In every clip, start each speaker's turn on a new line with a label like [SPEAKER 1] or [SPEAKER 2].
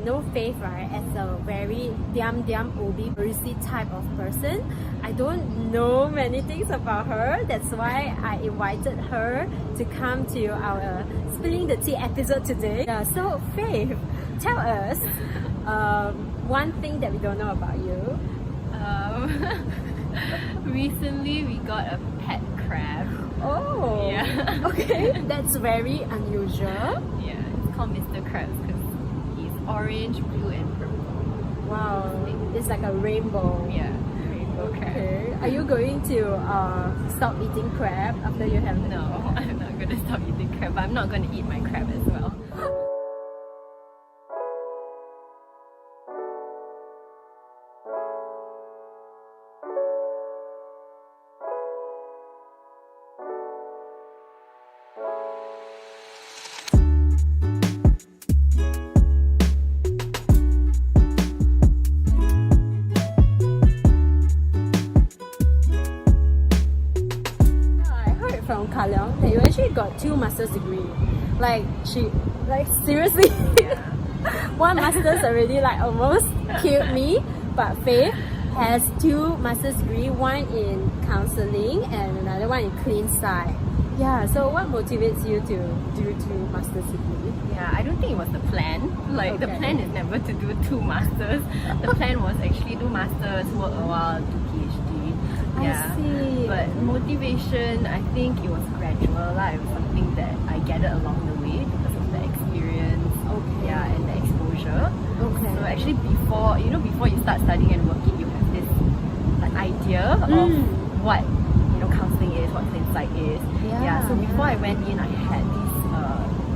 [SPEAKER 1] know Faith, right, as a very diam obi Parisi type of person. I don't know many things about her. That's why I invited her to come to our Spilling the Tea episode today. So Faith, tell us one thing that we don't know about you.
[SPEAKER 2] Recently we got a pet crab.
[SPEAKER 1] Oh,
[SPEAKER 2] yeah.
[SPEAKER 1] Okay, that's very unusual.
[SPEAKER 2] Yeah, it's called Mr. Krabs because he's orange, blue, and purple.
[SPEAKER 1] Wow, it's like a rainbow.
[SPEAKER 2] Yeah, rainbow crab.
[SPEAKER 1] Okay, are you going to stop eating crab after you have
[SPEAKER 2] No, I'm not gonna stop eating crab, but I'm not gonna eat my crab as well.
[SPEAKER 1] From Kalong that you actually got 2 master's degree. Like seriously,
[SPEAKER 2] Yeah.
[SPEAKER 1] one master's already like almost killed me. But Faith has 2 master's degree, one in counseling and another one in clean psych. Yeah. So what motivates you to do 2 master's degree?
[SPEAKER 2] Yeah, I don't think it was the plan. Like the
[SPEAKER 1] Okay.
[SPEAKER 2] plan is never to do 2 masters. The plan was actually do masters, work a while, do PhD. Yeah.
[SPEAKER 1] I see.
[SPEAKER 2] But motivation, I think it was gradual. It was something that I gathered along the way because of the experience,
[SPEAKER 1] Okay.
[SPEAKER 2] yeah, and the exposure.
[SPEAKER 1] Okay.
[SPEAKER 2] So actually, before you start studying and working, you have this idea of what counseling is, what clin psych is.
[SPEAKER 1] Yeah,
[SPEAKER 2] So before I went in, I had these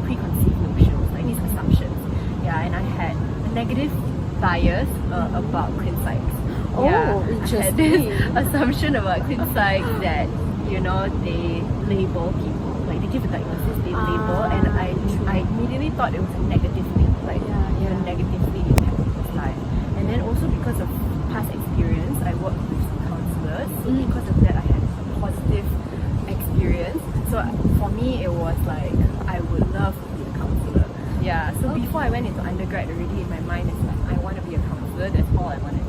[SPEAKER 2] preconceived notions, like these assumptions. Yeah, and I had a negative bias about clin psych.
[SPEAKER 1] Oh,
[SPEAKER 2] I had
[SPEAKER 1] interesting.
[SPEAKER 2] this assumption about clin psych that they label people, like they give a diagnosis, they label, and I immediately thought it was a negative thing, like negatively impact people's life. And then also because of past experience, I worked with some counselors, so because of that I had a positive experience. So for me it was like I would love to be a counselor. Yeah. So before I went into undergrad, already in my mind it's like I want to be a counselor. That's all I want to do.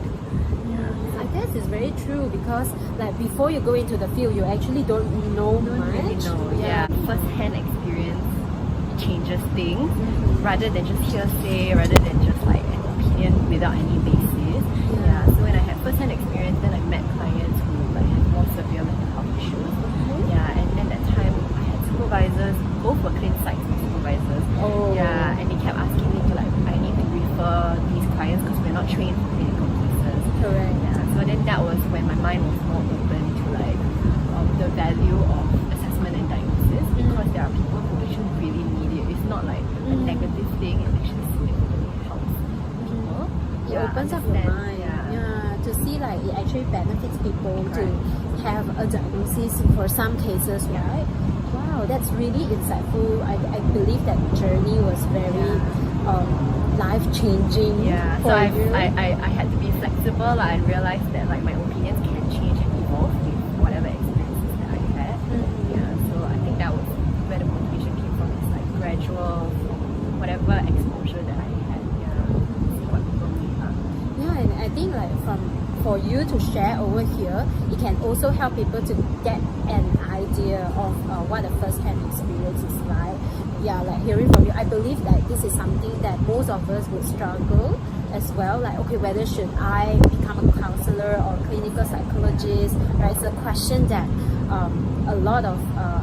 [SPEAKER 1] I guess it's very true because like before you go into the field, you actually don't know
[SPEAKER 2] Don't
[SPEAKER 1] much.
[SPEAKER 2] really know. Yeah. First-hand experience changes things rather than just hearsay, rather than just like an opinion without any basis. Yeah. So when I had first-hand experience, then I met clients who like had more severe mental health issues. Yeah. And then that time I had supervisors, both were clin psych supervisors.
[SPEAKER 1] Oh.
[SPEAKER 2] Yeah. And they kept asking me to like I need to refer these clients because we're not trained for clinical cases.
[SPEAKER 1] Correct.
[SPEAKER 2] Yeah. So then that was when my mind was more open to like the value of assessment and diagnosis, because there are people who actually really need it. It's not like a negative thing, it actually significantly helps people.
[SPEAKER 1] It opens up your mind.
[SPEAKER 2] Yeah.
[SPEAKER 1] To see like it actually benefits people to have a diagnosis for some cases, right? Wow, that's really insightful. I believe that journey was very life-changing.
[SPEAKER 2] Yeah.
[SPEAKER 1] For
[SPEAKER 2] So
[SPEAKER 1] you.
[SPEAKER 2] I had to be flexible and realize that like my opinions can change and evolve with whatever experiences that I had. Yeah. So I think that was where the motivation came from. It's like gradual, whatever exposure that I had. Yeah. See what people need.
[SPEAKER 1] Yeah, and I think like for you to share over here, it can also help people to get an idea of what a first-hand experience is like. Yeah, like hearing from you, I believe that this is something that most of us would struggle as well. Like, okay, whether should I become a counselor or clinical psychologist, right? It's a question that a lot of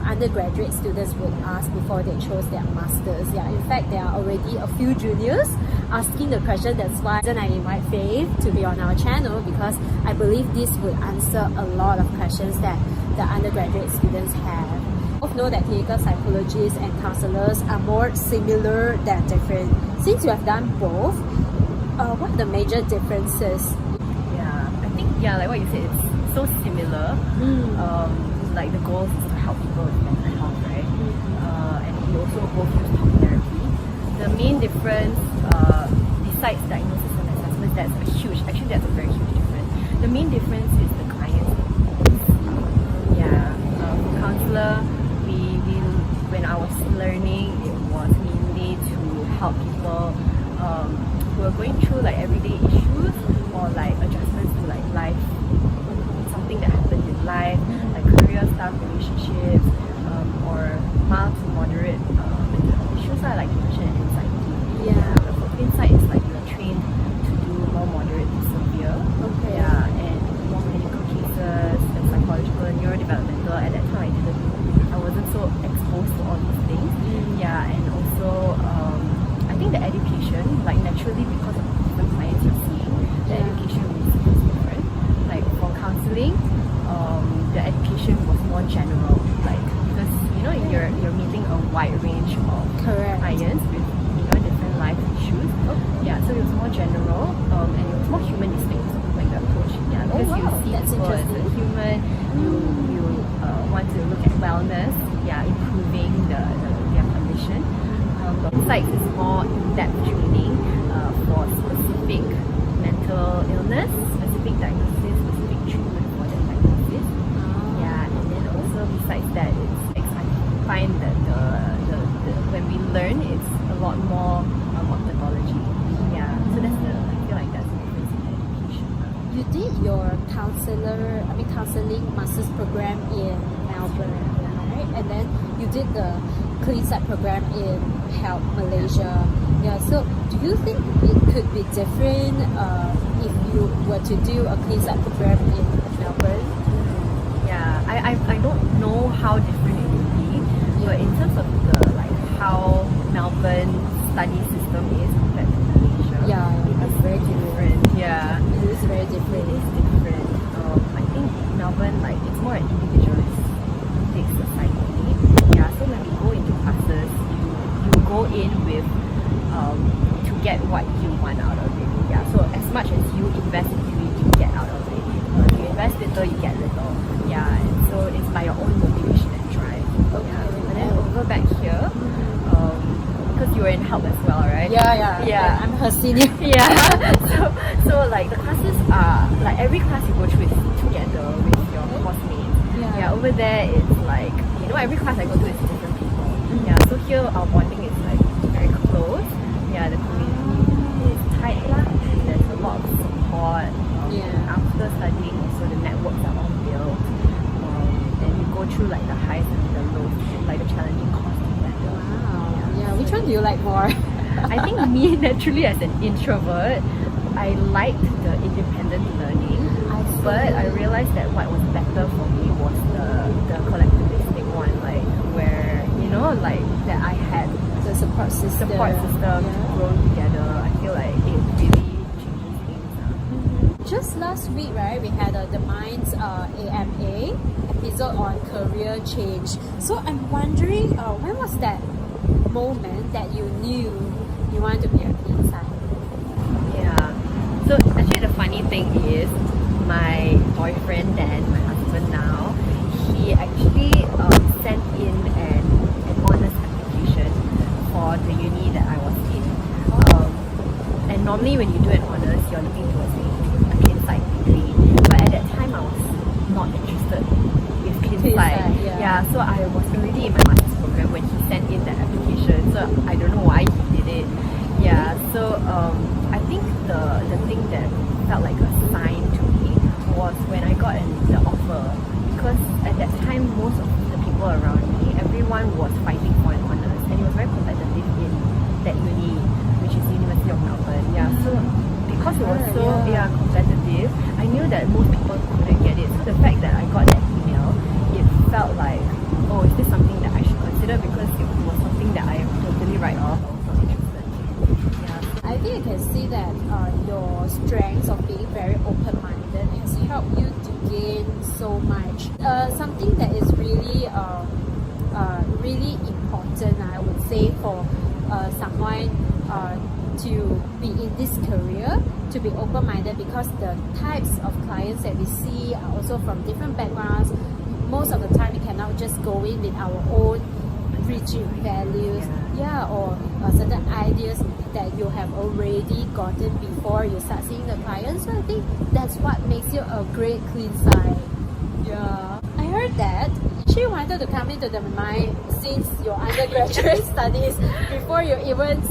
[SPEAKER 1] undergraduate students would ask before they chose their masters. Yeah, in fact, there are already a few juniors asking the question. That's why then I invite Faith to be on our channel, because I believe this would answer a lot of questions that the undergraduate students have. Both know that clinical psychologists and counselors are more similar than different. Since you have done both, what are the major differences?
[SPEAKER 2] Yeah, I think like what you said, it's so similar. Like the goal is to help people with mental health, right? And we also both use talk therapy. The main difference, besides diagnosis and assessment, that's a very huge difference. The main difference is the clients. Yeah, for counselor, when I was learning, it was mainly to help people who were going through like everyday issues or like adjustments to like life, something that happens in life, like career stuff, relationships, or mild to moderate mental health issues like depression and anxiety.
[SPEAKER 1] Yeah.
[SPEAKER 2] But for insight, it's like you're trained to do more moderate to severe.
[SPEAKER 1] Okay.
[SPEAKER 2] Yeah, and more clinical cases, and psychological, neurodevelopmental. At that time, I wasn't so exposed to all these things. Yeah, and also I think the education, like naturally because of the clients you're seeing, the education is different. Like for counseling, the education was more general, like because you're meeting a wide range of clients with different life issues. Yeah, so it was more general, and it was more humanistic, like the approach. Yeah, because you see people as a human, you want to look at wellness, improving their condition. The insights is more in-depth training for specific mental illness, specific diagnosis, specific treatment for that diagnosis. Yeah, and then also besides that, I find that the when we learn, it's a lot more methodology. Yeah, so I feel like that's the difference in education.
[SPEAKER 1] You did your counseling master's program in Melbourne, right? And then you did the Clean Sight program in Help Malaysia. Yeah, so do you think it could be different if you were to do a Clean Sight program in Melbourne?
[SPEAKER 2] Yeah, I don't know how different it would be, but in terms of the how Melbourne study system is compared to Malaysia, it's very different. Yeah,
[SPEAKER 1] it is very different.
[SPEAKER 2] It is different. I think Melbourne, it's more an individualistic society. Yeah, so when we go into classes, you go in with to get what you want out of it. Yeah, so as much as you invest into it, you get out of it. You invest little, you get little. Yeah, and so it's by your own motivation and drive. Yeah, but then over back here, because you were in Help as well, right?
[SPEAKER 1] Yeah. I'm her senior.
[SPEAKER 2] Yeah. So the classes are every class you go through is together with your classmates. Yeah. Over there it's every class I go to is different people. Yeah. So here our bonding is very close. Yeah. The community is tight and there's a lot of support. After studying, also the networks are all built. And you go through the highs and the lows, the challenging course together.
[SPEAKER 1] Wow. Which one do you like more?
[SPEAKER 2] I think me, naturally as an introvert, I liked the independent learning, but I realized that what was better for me was the collectivistic one, where that I had
[SPEAKER 1] the support system
[SPEAKER 2] grown together. I feel like it really changes things.
[SPEAKER 1] Just last week, right, we had the Minds AMA episode on career change. So I'm wondering, when was that moment that you knew you wanted to be a clean sight?
[SPEAKER 2] Yeah. So actually the funny thing is, my boyfriend then, my husband now, he actually sent in an honors application for the uni that I was in. And normally when you do an honors, you're looking towards a clean sight degree. But at that time I was not interested with clean sight. Yeah, so I was already in my master's program when he sent in that application. So I don't know why he did it. Yeah, so I think the thing that felt like a sign to me was when I got the offer, because at that time most of the people around me, everyone was fighting for an honors, and it was very competitive in that uni, which is University of Melbourne. Yeah, so because it was so competitive, I knew that most people couldn't get it. So the fact that I got that email, it felt like, oh, is this something that I should consider, because it was something that I totally write off.
[SPEAKER 1] I think I can see that your strengths of being very open-minded has helped you to gain so much. Something that is really really important, I would say, for someone to be in this career, to be open-minded, because the types of clients that we see are also from different backgrounds. Most of the time we cannot just go in with our own rigid values, or certain ideas that you have already gotten before you start seeing the clients. So I think that's what makes you a great clean sight. I heard that she wanted to come into the mind since your undergraduate studies, before you even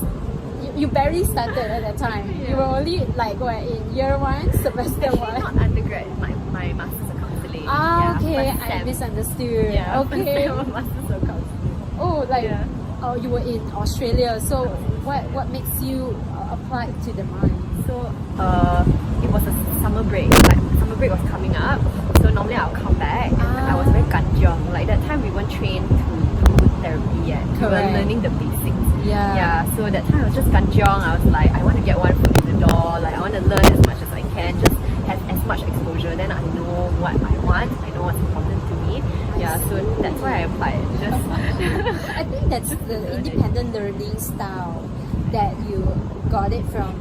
[SPEAKER 1] you barely started at that time. You were only like what, in year 1, semester
[SPEAKER 2] Actually,
[SPEAKER 1] 1.
[SPEAKER 2] not undergrad. My master's of counselling.
[SPEAKER 1] Ah, okay,
[SPEAKER 2] first
[SPEAKER 1] I
[SPEAKER 2] sem.
[SPEAKER 1] misunderstood.
[SPEAKER 2] Yeah,
[SPEAKER 1] Okay.
[SPEAKER 2] first sem of master's of counselling.
[SPEAKER 1] Oh, like
[SPEAKER 2] Yeah.
[SPEAKER 1] oh, you were in Australia. So what makes you apply to the mine?
[SPEAKER 2] So it was a summer break. Like summer break was coming up. So normally I'll come back and I was very kanjiong. Like that time we weren't trained to do therapy yet. We were
[SPEAKER 1] Correct.
[SPEAKER 2] learning the basics.
[SPEAKER 1] Yeah.
[SPEAKER 2] Yeah. So that time I was just kanjiong. I was like, I want to get one foot in the door. Like I want to learn as much as I can. Just have as much exposure. Then I know what I want. I know what's important to me. Yeah. So that's why I applied. Just
[SPEAKER 1] I think that's the independent learning style that you got it from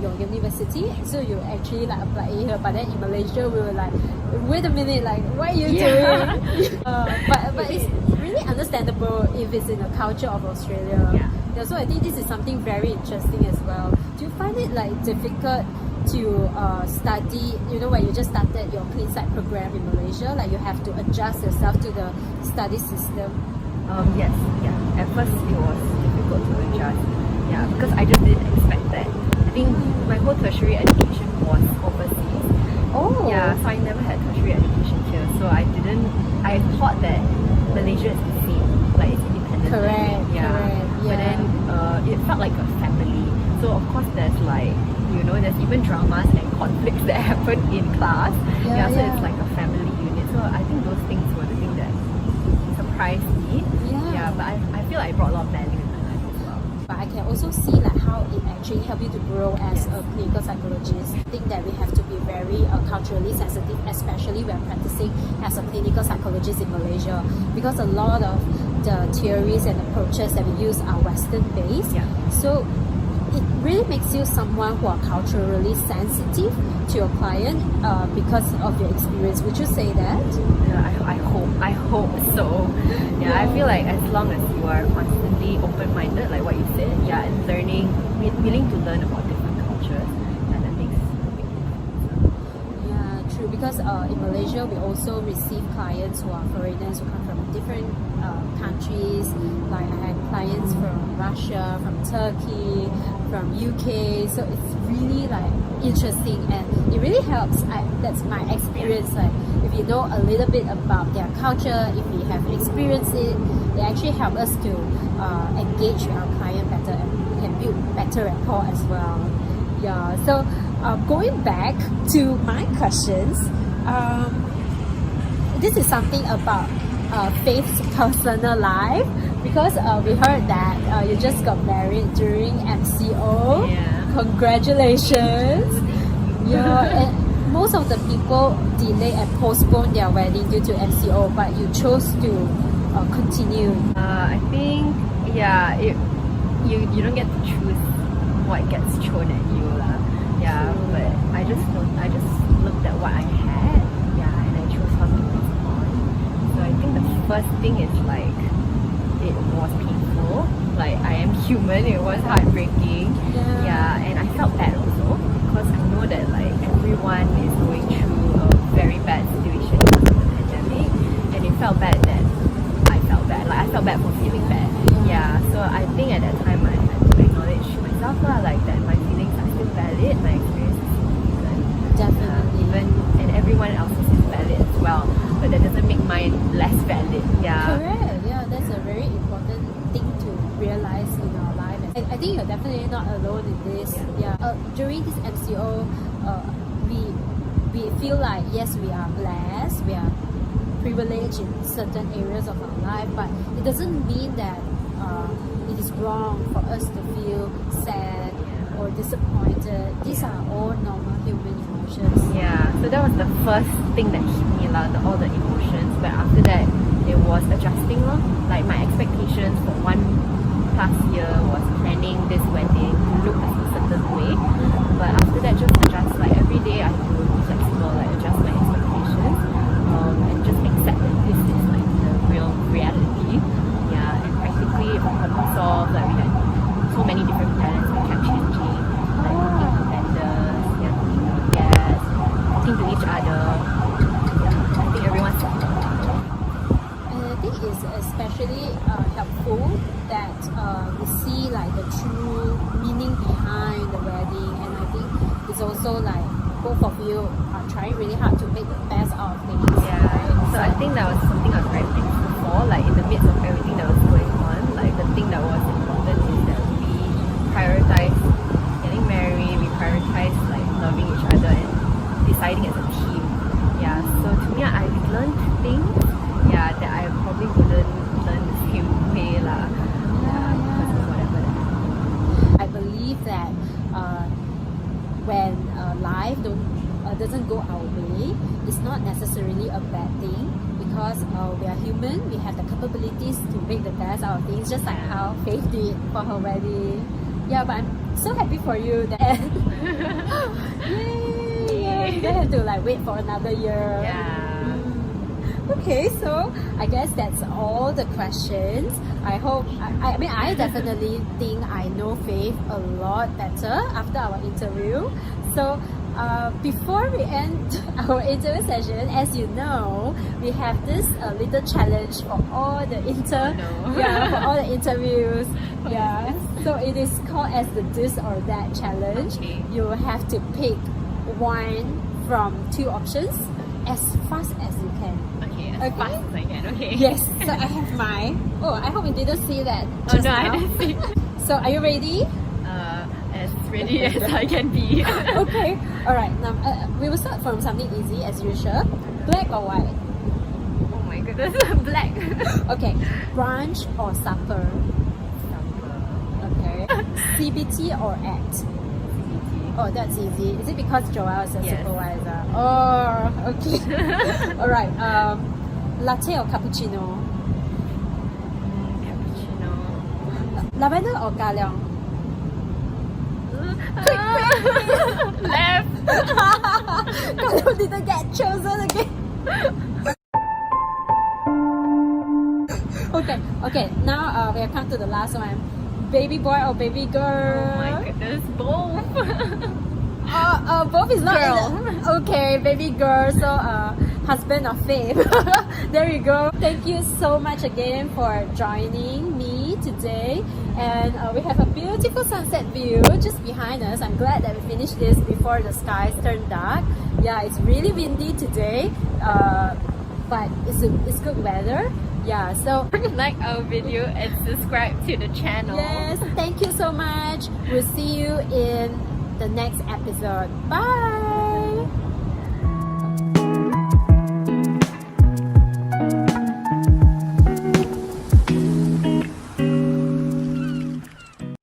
[SPEAKER 1] your university. So you actually like apply it here, but then in Malaysia we were like, wait a minute, like what are you doing? But it's really understandable if it's in the culture of Australia.
[SPEAKER 2] Yeah.
[SPEAKER 1] So I think this is something very interesting as well. Do you find it like difficult to study, you know, when you just started your clean site program in Malaysia, like you have to adjust yourself to the study system?
[SPEAKER 2] Yes, yeah. At first it was difficult to adjust. Yeah, because I just didn't expect that. I think my whole tertiary education was overseas.
[SPEAKER 1] Oh.
[SPEAKER 2] Yeah, so I never had tertiary education here. So I thought that Malaysia is the same, like it's independent.
[SPEAKER 1] Correct,
[SPEAKER 2] Yeah.
[SPEAKER 1] correct,
[SPEAKER 2] But
[SPEAKER 1] yeah.
[SPEAKER 2] then it felt like a family. So of course there's like, you know, there's even dramas and conflicts that happen in class.
[SPEAKER 1] Yeah,
[SPEAKER 2] So
[SPEAKER 1] yeah.
[SPEAKER 2] it's like a family unit. So I think those things were the thing that surprised me.
[SPEAKER 1] Yeah.
[SPEAKER 2] But I feel like it brought a lot of value in my life as well.
[SPEAKER 1] But I can also see like how it actually helped you to grow as a clinical psychologist. I think that we have to be very culturally sensitive, especially when practicing as a clinical psychologist in Malaysia, because a lot of the theories and approaches that we use are Western based.
[SPEAKER 2] Yeah.
[SPEAKER 1] So it really makes you someone who are culturally sensitive to your client because of your experience. Would you say that?
[SPEAKER 2] I hope so. Yeah, I feel like as long as you are constantly open-minded, like what you said, and learning, willing to learn about different cultures, that makes a big difference.
[SPEAKER 1] Yeah, true. Because in Malaysia, we also receive clients who are foreigners who come from different countries. Like I had clients from Russia, from Turkey, from UK. So it's really like interesting and it really helps. That's my experience. Like if you know a little bit about their culture, if we have experienced it, they actually help us to engage with our client better and we can build better rapport as well. Yeah. So going back to my questions, this is something about Faith's personal life, because we heard that you just got married during MCO.
[SPEAKER 2] Yeah.
[SPEAKER 1] Congratulations. Yeah, and most of the people delay and postpone their wedding due to MCO, but you chose to continue.
[SPEAKER 2] I think you don't get to choose what gets thrown at you lah. Yeah, but I just looked at what I had, and I chose how to respond. So I think the first thing is like it was painful. Like I am human, it was heartbreaking. And I felt bad also because I know that like everyone is going through a very bad situation because of the pandemic, and it felt bad that I felt bad. Like I felt bad for feeling bad. Yeah. So I think at that time I had to acknowledge myself lah, like that my feelings are still valid, my experience is still valid.
[SPEAKER 1] Definitely.
[SPEAKER 2] Even and everyone else's is valid as well. But that doesn't make mine less valid. Yeah.
[SPEAKER 1] Correct. Yeah, that's a very important thing to realize in our life. And I think you're definitely not alone in this. During this MCO, we feel like yes, we are blessed, we are privileged in certain areas of our life, but it doesn't mean that it is wrong for us to feel sad or disappointed. These are all normal human emotions.
[SPEAKER 2] Yeah, so that was the first thing that hit me, all the emotions. But after that, it was adjusting. Like my expectations for 1+ year was planning this wedding to look a certain way. But after that, just adjust. Like every day, I have to be flexible, like adjust my expectations, and just accept that this is like the real reality. Yeah, and practically, if I problem solve, like we had so many different plans, we kept changing, like talking to vendors, talking to guests, talking to each other. I think everyone's
[SPEAKER 1] And I think it's especially helpful that we see like the true are trying really hard to make the best out of things.
[SPEAKER 2] Yeah.
[SPEAKER 1] Right?
[SPEAKER 2] So I think that was something I was very thankful for. Like in the midst of everything that was going on, like the thing that was important is that we prioritize getting married, we prioritize like loving each other and deciding as a team. Yeah. So to me, I learned things, yeah, that I probably wouldn't learn the same way lah. Yeah. Because of whatever that happened.
[SPEAKER 1] I believe that when life doesn't go our way, it's not necessarily a bad thing, because we are human, we have the capabilities to make the best out of things, just like how Faith did for her wedding. Yeah, but I'm so happy for you that yay! You don't have to like wait for another year.
[SPEAKER 2] Yeah.
[SPEAKER 1] Okay, so I guess that's all the questions. I hope, I mean, I definitely think I know Faith a lot better after our interview. So before we end our interview session, as you know, we have this little challenge for all the for all the interviews. Yeah, so it is called as the this or that challenge.
[SPEAKER 2] Okay.
[SPEAKER 1] You have to pick one from two options as fast as you can.
[SPEAKER 2] Okay, as fast as I can. Okay.
[SPEAKER 1] Yes, so I have mine. Oh, I hope you didn't see that
[SPEAKER 2] Oh
[SPEAKER 1] just
[SPEAKER 2] no,
[SPEAKER 1] now.
[SPEAKER 2] I didn't see.
[SPEAKER 1] So are you ready?
[SPEAKER 2] As ready as I can be.
[SPEAKER 1] Okay, alright. Now we will start from something easy as usual. Black or white?
[SPEAKER 2] Oh my goodness, black.
[SPEAKER 1] Okay, brunch or supper? Okay. CBT or ACT? Oh, that's easy. Is it because Joelle is a
[SPEAKER 2] Yes.
[SPEAKER 1] supervisor? Oh, okay. Alright. Latte or cappuccino?
[SPEAKER 2] Cappuccino.
[SPEAKER 1] Lavender or Galeong?
[SPEAKER 2] Left.
[SPEAKER 1] Galeong didn't get chosen again. Okay. Now we have come to the last one. Baby boy or baby girl?
[SPEAKER 2] Oh my goodness, both.
[SPEAKER 1] Both is not
[SPEAKER 2] Girl.
[SPEAKER 1] Okay, baby girl. So husband of Faith. There you go. Thank you so much again for joining me today. And we have a beautiful sunset view just behind us. I'm glad that we finished this before the skies turn dark. Yeah, it's really windy today, but it's good weather. Yeah, so
[SPEAKER 2] Like our video and subscribe to the channel.
[SPEAKER 1] yes, thank you so much. We'll see you in the next episode. Bye.